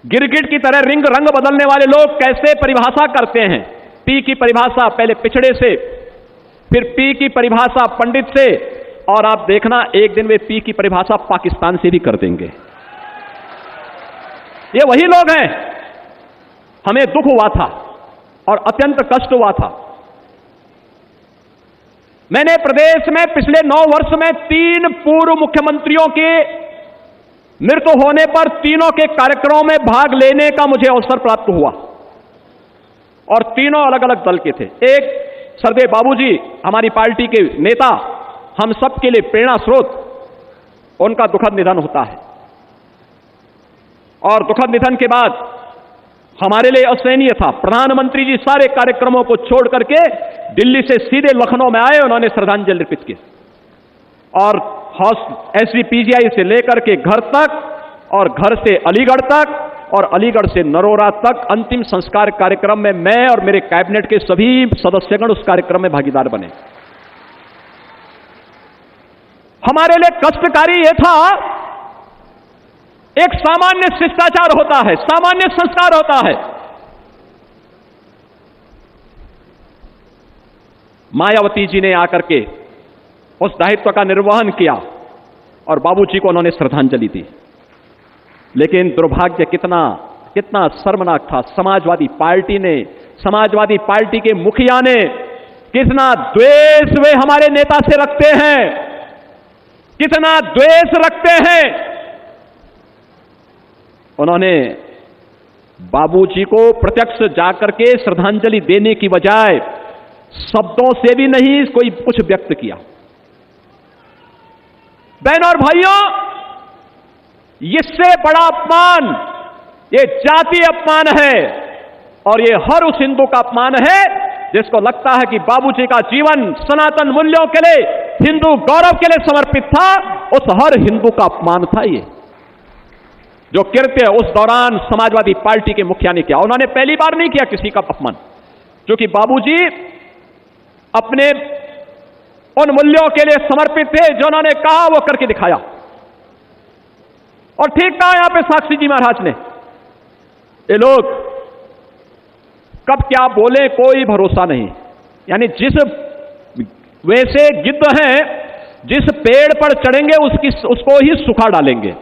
गिरगिट की तरह रंग बदलने वाले लोग कैसे परिभाषा करते हैं। पी की परिभाषा पहले पिछड़े से, फिर पी की परिभाषा पंडित से, और आप देखना एक दिन वे पी की परिभाषा पाकिस्तान से भी कर देंगे। ये वही लोग हैं। हमें दुख हुआ था और अत्यंत कष्ट हुआ था। मैंने प्रदेश में पिछले 9 वर्ष में 3 पूर्व मुख्यमंत्रियों के मृत्यु होने पर तीनों के कार्यक्रमों में भाग लेने का मुझे अवसर प्राप्त हुआ, और तीनों अलग अलग दल के थे। एक सरदेव बाबूजी, हमारी पार्टी के नेता, हम सबके लिए प्रेरणा स्रोत, उनका दुखद निधन होता है। और दुखद निधन के बाद हमारे लिए असहनीय था। प्रधानमंत्री जी सारे कार्यक्रमों को छोड़ करके दिल्ली से सीधे लखनऊ में आए, उन्होंने श्रद्धांजलि अर्पित की, और SGPGI से लेकर के घर तक, और घर से अलीगढ़ तक, और अलीगढ़ से नरोरा तक अंतिम संस्कार कार्यक्रम में मैं और मेरे कैबिनेट के सभी सदस्यगण उस कार्यक्रम में भागीदार बने। हमारे लिए कष्टकारी यह था, एक सामान्य शिष्टाचार होता है, सामान्य संस्कार होता है। मायावती जी ने आकर के उस दायित्व का निर्वहन किया और बाबूजी को उन्होंने श्रद्धांजलि दी। लेकिन दुर्भाग्य कितना शर्मनाक था। समाजवादी पार्टी ने, समाजवादी पार्टी के मुखिया ने कितना द्वेष वे हमारे नेता से रखते हैं, कितना द्वेष रखते हैं। उन्होंने बाबूजी को प्रत्यक्ष जाकर के श्रद्धांजलि देने की बजाय शब्दों से भी नहीं कोई कुछ व्यक्त किया। बहनों और भाइयों, इससे बड़ा अपमान ये जातीय अपमान है, और ये हर उस हिंदू का अपमान है जिसको लगता है कि बाबूजी का जीवन सनातन मूल्यों के लिए, हिंदू गौरव के लिए समर्पित था। उस हर हिंदू का अपमान था ये जो कृत्य उस दौरान समाजवादी पार्टी के मुखिया ने किया। उन्होंने पहली बार नहीं किया किसी का अपमान, क्योंकि बाबूजी अपने उन मूल्यों के लिए समर्पित थे जो उन्होंने कहा वो करके दिखाया। और ठीक कहा यहां पे साक्षी जी महाराज ने, ये लोग कब क्या बोले कोई भरोसा नहीं। यानी जिस वैसे गिद्ध हैं, जिस पेड़ पर चढ़ेंगे उसको ही सुखा डालेंगे।